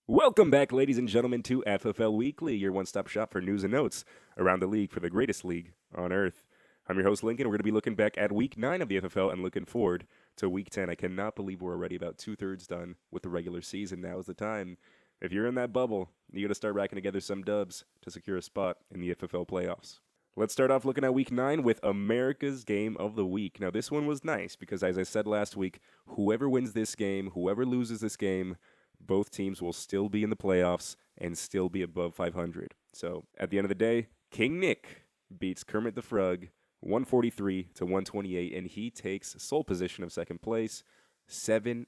Welcome back, ladies and gentlemen, to FFL Weekly, your one-stop shop for news and notes around the league for the greatest league on earth. I'm your host, Lincoln. We're going to be looking back at Week 9 of the FFL and looking forward to Week 10. I cannot believe we're already about two-thirds done with the regular season. Now is the time. If you're in that bubble, you got to start racking together some dubs to secure a spot in the FFL playoffs. Let's start off looking at Week 9 with America's Game of the Week. Now, this one was nice because, as I said last week, whoever wins this game, whoever loses this game, both teams will still be in the playoffs and still be above 500. So, at the end of the day, King Nick beats Kermit the Frog 143 to 128, and he takes sole position of second place, 7-2.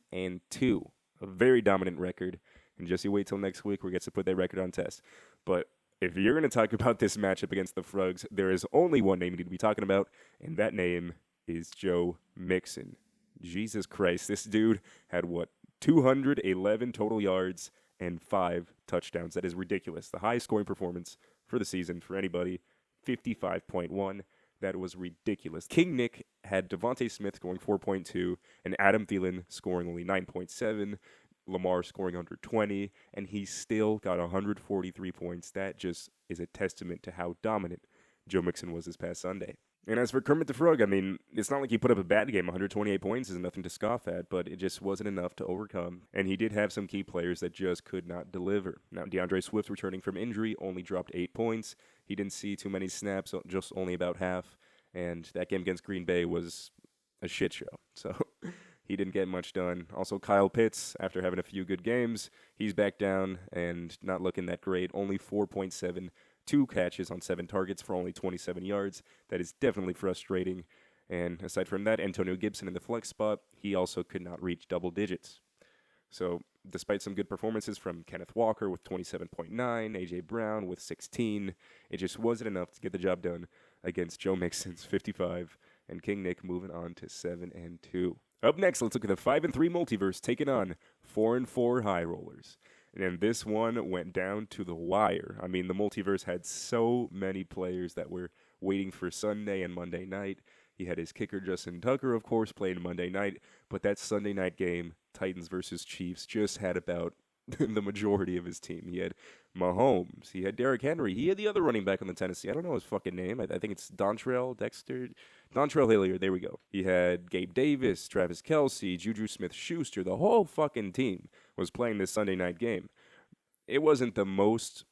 A very dominant record. And just you wait till next week where he gets to put that record on test. But if you're going to talk about this matchup against the Frogs, there is only one name you need to be talking about, and that name is Joe Mixon. Jesus Christ, this dude had 211 total yards and 5 touchdowns. That is ridiculous. The highest scoring performance for the season for anybody, 55.1. That was ridiculous. King Nick had Devontae Smith scoring 4.2 and Adam Thielen scoring only 9.7. Lamar scoring under 20, and he still got 143 points. That just is a testament to how dominant Joe Mixon was this past Sunday. And as for Kermit the Frog, I mean, it's not like he put up a bad game. 128 points is nothing to scoff at, but it just wasn't enough to overcome. And he did have some key players that just could not deliver. Now, DeAndre Swift, returning from injury, only dropped 8 points. He didn't see too many snaps, just only about half. And that game against Green Bay was a shit show. So he didn't get much done. Also, Kyle Pitts, after having a few good games, he's back down and not looking that great. Only 4.7. 2 catches on 7 targets for only 27 yards. That is definitely frustrating. And aside from that, Antonio Gibson in the flex spot, he also could not reach double digits. So despite some good performances from Kenneth Walker with 27.9, A.J. Brown with 16, it just wasn't enough to get the job done against Joe Mixon's 55, and King Nick moving on to 7-2. Up next, let's look at the 5-3 multiverse taking on 4-4 high rollers. And this one went down to the wire. I mean, the multiverse had so many players that were waiting for Sunday and Monday night. He had his kicker, Justin Tucker, of course, playing Monday night. But that Sunday night game, Titans versus Chiefs, just had about the majority of his team. He had Mahomes. He had Derrick Henry. He had the other running back on the Tennessee. I don't know his fucking name. I think it's Dontrell Hilliard. There we go. He had Gabe Davis, Travis Kelce, Juju Smith-Schuster. The whole fucking team was playing this Sunday night game. It wasn't the most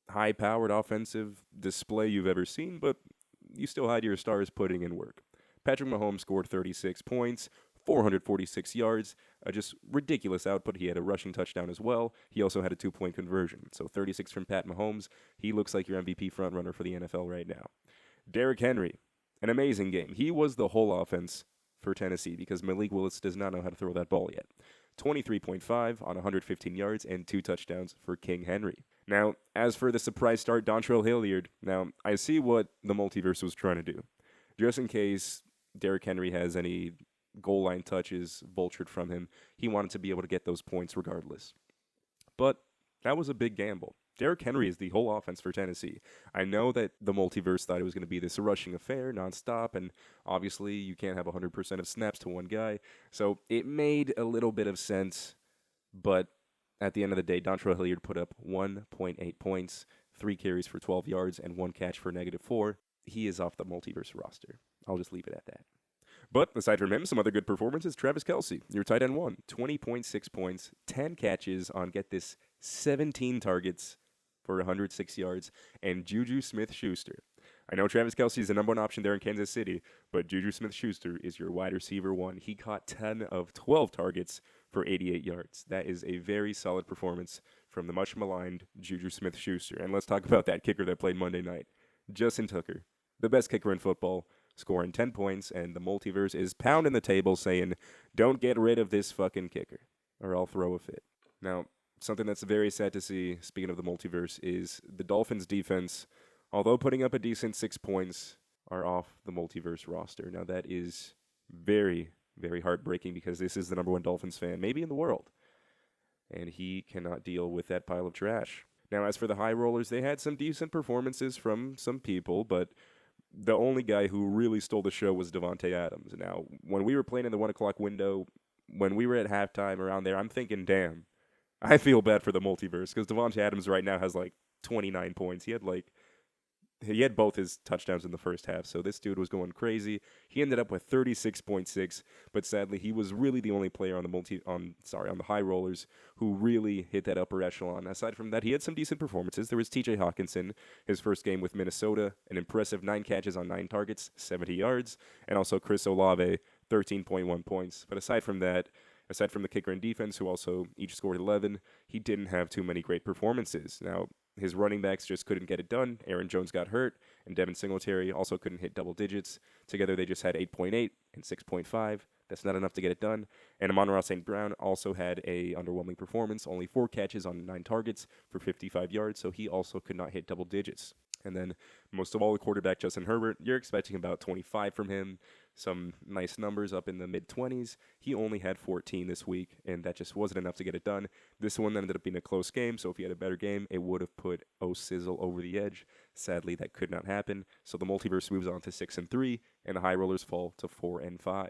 high-powered offensive display you've ever seen, but you still had your stars putting in work. Patrick Mahomes scored 36 points, 446 yards, just ridiculous output. He had a rushing touchdown as well. He also had a 2-point conversion. So 36 from Pat Mahomes. He looks like your MVP frontrunner for the NFL right now. Derrick Henry, an amazing game. He was the whole offense for Tennessee because Malik Willis does not know how to throw that ball yet. 23.5 on 115 yards and 2 touchdowns for King Henry. Now, as for the surprise start, Dontrell Hilliard, now I see what the multiverse was trying to do. Just in case Derrick Henry has any goal line touches vultured from him, he wanted to be able to get those points regardless. But that was a big gamble. Derrick Henry is the whole offense for Tennessee. I know that the multiverse thought it was going to be this rushing affair nonstop, and obviously you can't have 100% of snaps to one guy, so it made a little bit of sense, but at the end of the day, Dontrell Hilliard put up 1.8 points, 3 carries for 12 yards, and 1 catch for -4. He is off the multiverse roster. I'll just leave it at that. But aside from him, some other good performances. Travis Kelce, your tight end 1, 20.6 points, 10 catches on, get this, 17 targets for 106 yards, and Juju Smith-Schuster. I know Travis Kelce is the number 1 option there in Kansas City, but Juju Smith-Schuster is your wide receiver 1. He caught 10 of 12 targets for 88 yards. That is a very solid performance from the much-maligned Juju Smith-Schuster. And let's talk about that kicker that played Monday night, Justin Tucker, the best kicker in football, scoring 10 points, and the multiverse is pounding the table saying, don't get rid of this fucking kicker, or I'll throw a fit. Now, something that's very sad to see, speaking of the multiverse, is the Dolphins' defense, although putting up a decent 6 points, are off the multiverse roster. Now, that is very, very heartbreaking because this is the number 1 Dolphins fan, maybe in the world, and he cannot deal with that pile of trash. Now, as for the high rollers, they had some decent performances from some people, but the only guy who really stole the show was Davante Adams. Now, when we were playing in the 1 o'clock window, when we were at halftime around there, I'm thinking, damn, I feel bad for the multiverse because Devontae Adams right now has like 29 points. He had both his touchdowns in the first half, so this dude was going crazy. He ended up with 36.6, but sadly he was really the only player on the high rollers who really hit that upper echelon. Aside from that, he had some decent performances. There was TJ Hawkinson, his first game with Minnesota, an impressive 9 catches on 9 targets, 70 yards, and also Chris Olave, 13.1 points. But aside from the kicker and defense, who also each scored 11, he didn't have too many great performances. Now, his running backs just couldn't get it done. Aaron Jones got hurt, and Devin Singletary also couldn't hit double digits. Together, they just had 8.8 and 6.5. That's not enough to get it done. And Amon-Ra St. Brown also had a underwhelming performance, only 4 catches on 9 targets for 55 yards, so he also could not hit double digits. And then, most of all, the quarterback, Justin Herbert, you're expecting about 25 from him, some nice numbers up in the mid-20s. He only had 14 this week, and that just wasn't enough to get it done. This one ended up being a close game, so if he had a better game, it would have put Sizzle over the edge. Sadly, that could not happen, so the multiverse moves on to 6-3, and the high rollers fall to 4-5.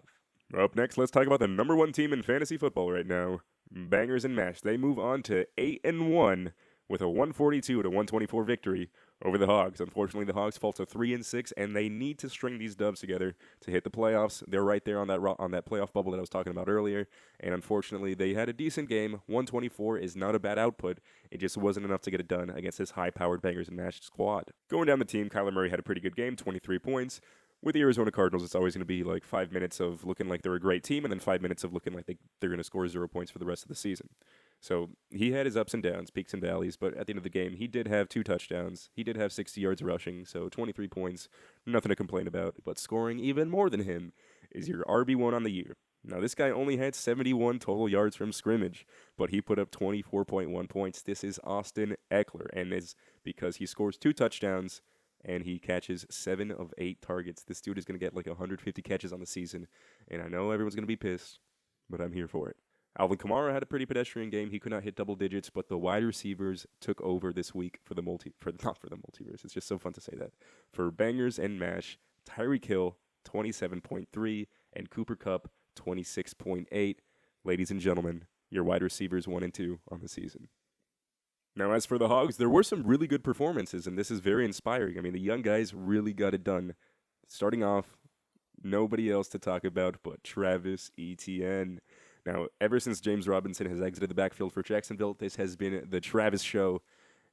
Up next, let's talk about the number 1 team in fantasy football right now, Bangers and Mash. They move on to 8-1 with a 142-124 victory over the Hogs. Unfortunately, the Hogs fall to 3-6, and they need to string these dubs together to hit the playoffs. They're right there on that playoff bubble that I was talking about earlier, and unfortunately, they had a decent game. 124 is not a bad output. It just wasn't enough to get it done against this high-powered Bangers and Mash squad. Going down the team, Kyler Murray had a pretty good game, 23 points. With the Arizona Cardinals, it's always going to be like 5 minutes of looking like they're a great team, and then 5 minutes of looking like they're going to score 0 points for the rest of the season. So he had his ups and downs, peaks and valleys, but at the end of the game, he did have 2 touchdowns. He did have 60 yards rushing, so 23 points, nothing to complain about. But scoring even more than him is your RB1 on the year. Now, this guy only had 71 total yards from scrimmage, but he put up 24.1 points. This is Austin Eckler, and it's because he scores 2 touchdowns, and he catches 7 of 8 targets. This dude is going to get like 150 catches on the season, and I know everyone's going to be pissed, but I'm here for it. Alvin Kamara had a pretty pedestrian game. He could not hit double digits, but the wide receivers took over this week not for the multiverse. It's just so fun to say that. For Bangers and Mash, Tyreek Hill, 27.3, and Cooper Kupp, 26.8. Ladies and gentlemen, your wide receivers 1 and 2 on the season. Now, as for the Hogs, there were some really good performances, and this is very inspiring. I mean, the young guys really got it done. Starting off, nobody else to talk about but Travis Etienne. Now, ever since James Robinson has exited the backfield for Jacksonville, this has been the Travis show,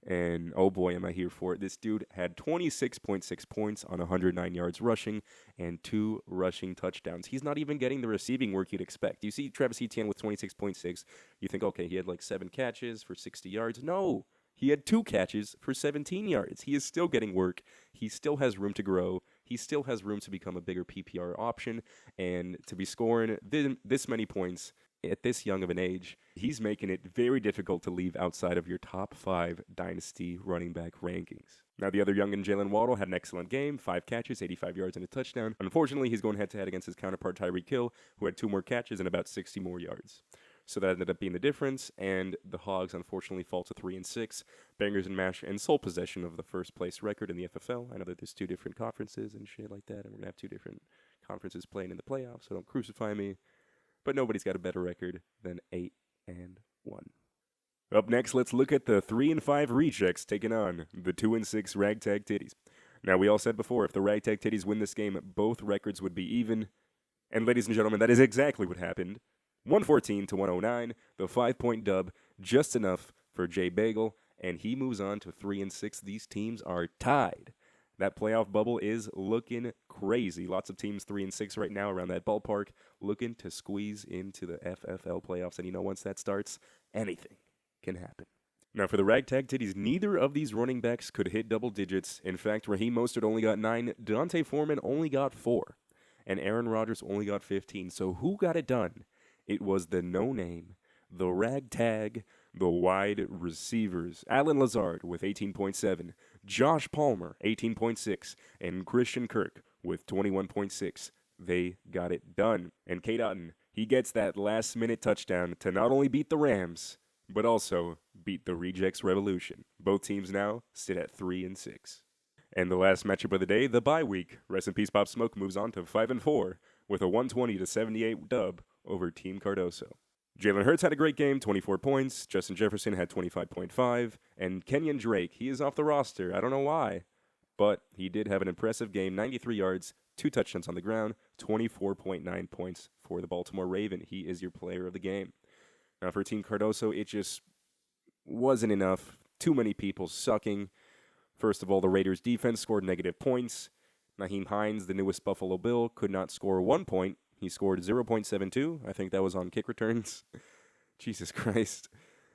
and oh boy, am I here for it. This dude had 26.6 points on 109 yards rushing and 2 rushing touchdowns. He's not even getting the receiving work you'd expect. You see Travis Etienne with 26.6, you think, okay, he had like 7 catches for 60 yards. No, he had 2 catches for 17 yards. He is still getting work. He still has room to grow. He still has room to become a bigger PPR option, and to be scoring this many points at this young of an age, he's making it very difficult to leave outside of your top 5 dynasty running back rankings. Now, the other youngin, Jalen Waddle, had an excellent game, 5 catches, 85 yards, and a touchdown. Unfortunately, he's going head-to-head against his counterpart Tyreek Hill, who had 2 more catches and about 60 more yards. So that ended up being the difference, and the Hogs unfortunately fall to 3-6. Bangers and Mash in sole possession of the first place record in the FFL. I know that there's 2 different conferences and shit like that, and we're going to have 2 different conferences playing in the playoffs, so don't crucify me. But nobody's got a better record than 8-1. Up next, let's look at the 3-5 rejects taking on the 2-6 Ragtag Titties. Now, we all said before, if the Ragtag Titties win this game, both records would be even. And ladies and gentlemen, that is exactly what happened. 114-109, the 5-point dub, just enough for Jay Bagel, and he moves on to 3-6. These teams are tied. That playoff bubble is looking crazy. Lots of teams 3-6 right now around that ballpark, looking to squeeze into the FFL playoffs. And you know, once that starts, anything can happen. Now, for the Ragtag Titties, neither of these running backs could hit double digits. In fact, Raheem Mostert only got 9, Deontay Foreman only got 4, and Aaron Rodgers only got 15. So who got it done? It was the no-name, the Ragtag, the wide receivers. Alan Lazard with 18.7, Josh Palmer, 18.6, and Christian Kirk with 21.6. They got it done. And Kate Otten, he gets that last-minute touchdown to not only beat the Rams, but also beat the Rejects Revolution. Both teams now sit at 3-6. And the last matchup of the day, the bye week. Rest in peace, Pop Smoke moves on to 5-4 with a 120-78 dub over Team Cardoso. Jalen Hurts had a great game, 24 points. Justin Jefferson had 25.5. And Kenyon Drake, he is off the roster. I don't know why, but he did have an impressive game, 93 yards, 2 touchdowns on the ground, 24.9 points for the Baltimore Raven. He is your player of the game. Now for Team Cardoso, it just wasn't enough. Too many people sucking. First of all, the Raiders' defense scored negative points. Nyheim Hines, the newest Buffalo Bill, could not score 1 point. He scored 0.72. I think that was on kick returns. Jesus Christ.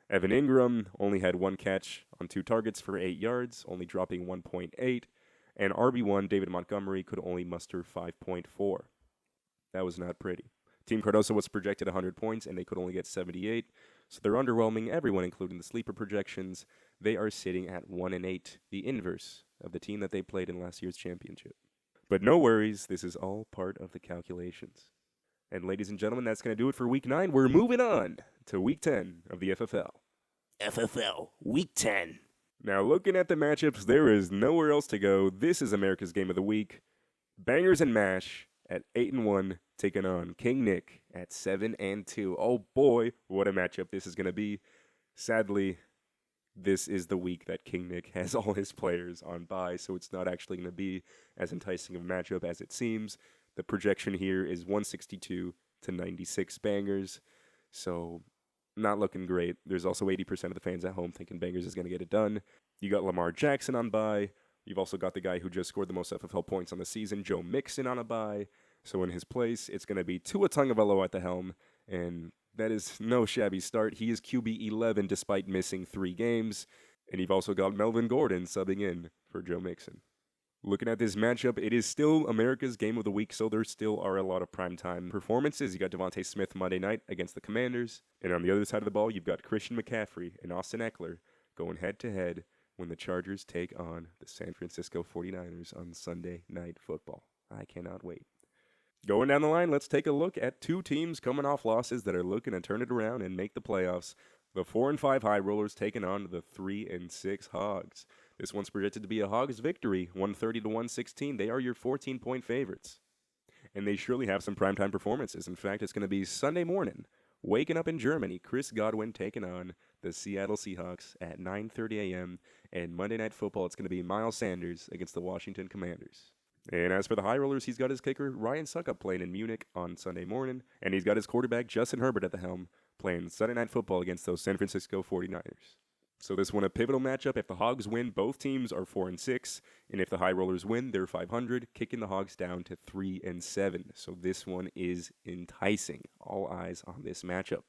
Evan Ingram only had 1 catch on 2 targets for 8 yards, only dropping 1.8. And RB1, David Montgomery, could only muster 5.4. That was not pretty. Team Cardoso was projected 100 points, and they could only get 78. So they're underwhelming everyone, including the sleeper projections. They are sitting at 1-8, the inverse of the team that they played in last year's championship. But no worries, this is all part of the calculations. And ladies and gentlemen, that's going to do it for Week 9. We're moving on to Week 10 of the FFL. FFL, Week 10. Now, looking at the matchups, there is nowhere else to go. This is America's Game of the Week. Bangers and Mash at 8-1, taking on King Nick at 7-2. Oh boy, what a matchup this is going to be. Sadly, this is the week that King Nick has all his players on bye, so it's not actually going to be as enticing of a matchup as it seems. The projection here is 162 to 96 bangers, so not looking great. There's also 80% of the fans at home thinking bangers is going to get it done. You got Lamar Jackson on bye. You've also got the guy who just scored the most FFL points on the season, Joe Mixon, on a bye. So in his place, it's going to be Tua Tagovailoa at the helm, and that is no shabby start. He is QB 11 despite missing 3 games, and you've also got Melvin Gordon subbing in for Joe Mixon. Looking at this matchup, it is still America's Game of the Week, so there still are a lot of primetime performances. You got Devontae Smith Monday night against the Commanders, and on the other side of the ball, you've got Christian McCaffrey and Austin Eckler going head-to-head when the Chargers take on the San Francisco 49ers on Sunday Night Football. I cannot wait. Going down the line, let's take a look at 2 teams coming off losses that are looking to turn it around and make the playoffs. The 4-5 High Rollers taking on the 3-6 Hogs. This one's projected to be a Hogs victory, 130 to 116. They are your 14-point favorites. And they surely have some primetime performances. In fact, it's going to be Sunday morning, waking up in Germany, Chris Godwin taking on the Seattle Seahawks at 9:30 a.m. And Monday Night Football, it's going to be Miles Sanders against the Washington Commanders. And as for the High Rollers, he's got his kicker, Ryan Suckup, playing in Munich on Sunday morning. And he's got his quarterback, Justin Herbert, at the helm, playing Sunday Night Football against those San Francisco 49ers. So this one a pivotal matchup. If the Hogs win, both teams are 4-6. And if the High Rollers win, they're 500, kicking the Hogs down to 3-7. So this one is enticing. All eyes on this matchup.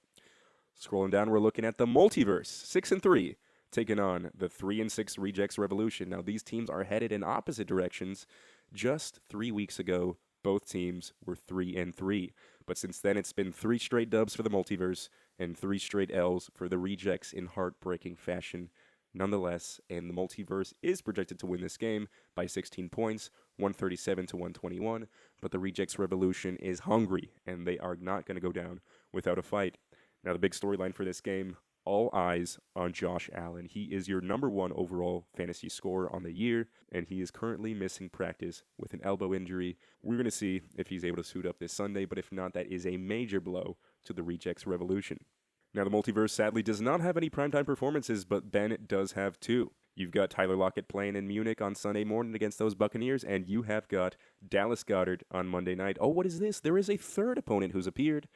Scrolling down, we're looking at the Multiverse, 6-3. Taking on the 3-6 Rejects Revolution. Now, these teams are headed in opposite directions. Just 3 weeks ago, both teams were 3-3. But since then, it's been 3 straight dubs for the Multiverse and 3 straight L's for the Rejects in heartbreaking fashion. Nonetheless, and the Multiverse is projected to win this game by 16 points, 137 to 121. But the Rejects Revolution is hungry, and they are not going to go down without a fight. Now, the big storyline for this game, all eyes on Josh Allen. He is your number 1 overall fantasy scorer on the year, and he is currently missing practice with an elbow injury. We're going to see if he's able to suit up this Sunday, but if not, that is a major blow to the Rejects Revolution. Now, the Multiverse sadly does not have any primetime performances, but Ben does have 2. You've got Tyler Lockett playing in Munich on Sunday morning against those Buccaneers, and you have got Dallas Goedert on Monday night. Oh, what is this? There is a third opponent who's appeared.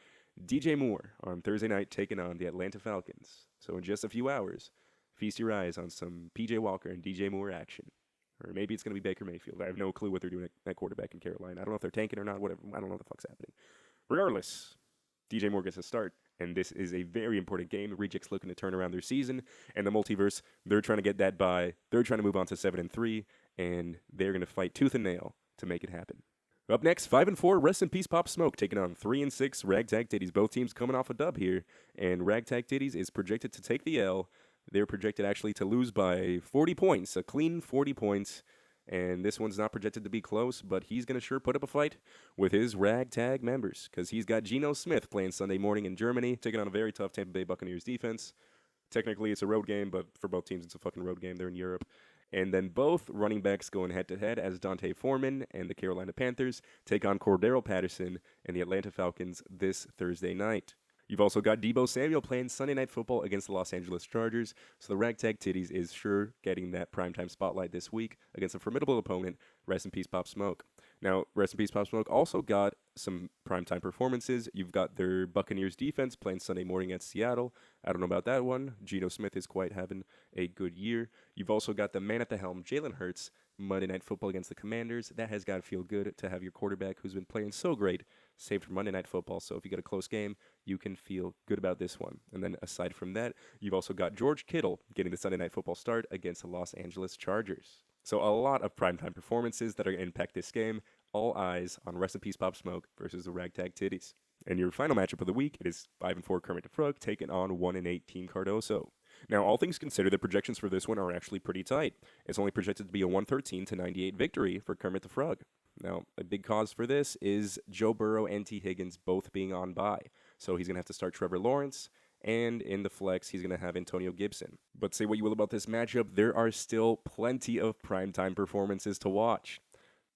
DJ Moore on Thursday night taking on the Atlanta Falcons. So in just a few hours, feast your eyes on some PJ Walker and DJ Moore action. Or maybe it's going to be Baker Mayfield. I have no clue what they're doing at quarterback in Carolina. I don't know if they're tanking or not, whatever. I don't know what the fuck's happening. Regardless, DJ Moore gets a start, and this is a very important game. The Rejects looking to turn around their season, and the Multiverse, they're trying to get that bye. They're trying to move on to 7-3, and they're going to fight tooth and nail to make it happen. Up next, 5-4, Rest in Peace Pop Smoke, taking on 3-6 Ragtag Titties. Both teams coming off a dub here, and Ragtag Titties is projected to take the L. They're projected actually to lose by 40 points, a clean 40 points, and this one's not projected to be close, but he's going to sure put up a fight with his Ragtag members, because he's got Geno Smith playing Sunday morning in Germany, taking on a very tough Tampa Bay Buccaneers defense. Technically, it's a road game, but for both teams, it's a fucking road game. They're in Europe. And then both running backs going head-to-head as Dante Foreman and the Carolina Panthers take on Cordero Patterson and the Atlanta Falcons this Thursday night. You've also got Debo Samuel playing Sunday Night Football against the Los Angeles Chargers, so the Ragtag Titties is sure getting that primetime spotlight this week against a formidable opponent. Rest in peace, Pop Smoke. Now, rest in peace, Pop Smoke also got some primetime performances. You've got their Buccaneers defense playing Sunday morning at Seattle. I don't know about that one. Geno Smith is quite having a good year. You've also got the man at the helm, Jalen Hurts, Monday Night Football against the Commanders. That has got to feel good to have your quarterback, who's been playing so great, saved for Monday Night Football. So if you get a close game, you can feel good about this one. And then aside from that, you've also got George Kittle getting the Sunday Night Football start against the Los Angeles Chargers. So a lot of primetime performances that are going to impact this game. All eyes on Rest in Peace Pop Smoke versus the Ragtag Titties. And your final matchup of the week, it is 5-4 Kermit the Frog taking on 1-8 Team Cardoso. Now, all things considered, the projections for this one are actually pretty tight. It's only projected to be a 113-98 victory for Kermit the Frog. Now, a big cause for this is Joe Burrow and T. Higgins both being on bye. So he's going to have to start Trevor Lawrence, and in the flex, he's going to have Antonio Gibson. But say what you will about this matchup, there are still plenty of primetime performances to watch.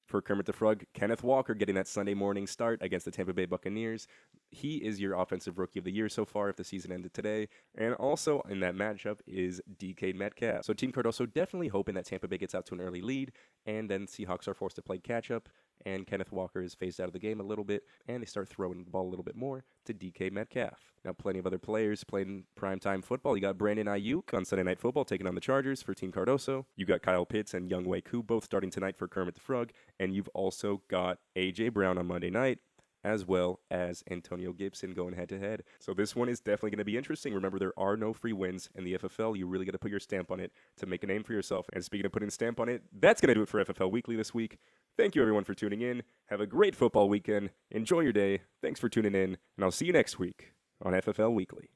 For Kermit the Frog, Kenneth Walker getting that Sunday morning start against the Tampa Bay Buccaneers. He is your Offensive Rookie of the Year so far if the season ended today. And also in that matchup is DK Metcalf. So Team Cardoso definitely hoping that Tampa Bay gets out to an early lead, and then Seahawks are forced to play catch-up, and Kenneth Walker is phased out of the game a little bit, and they start throwing the ball a little bit more to DK Metcalf. Now, plenty of other players playing primetime football. You got Brandon Ayuk on Sunday Night Football taking on the Chargers for Team Cardoso. You got Kyle Pitts and Young Wei Koo both starting tonight for Kermit the Frog, and you've also got A.J. Brown on Monday night, as well as Antonio Gibson going head-to-head. So this one is definitely going to be interesting. Remember, there are no free wins in the FFL. You really got to put your stamp on it to make a name for yourself. And speaking of putting a stamp on it, that's going to do it for FFL Weekly this week. Thank you, everyone, for tuning in. Have a great football weekend. Enjoy your day. Thanks for tuning in, and I'll see you next week on FFL Weekly.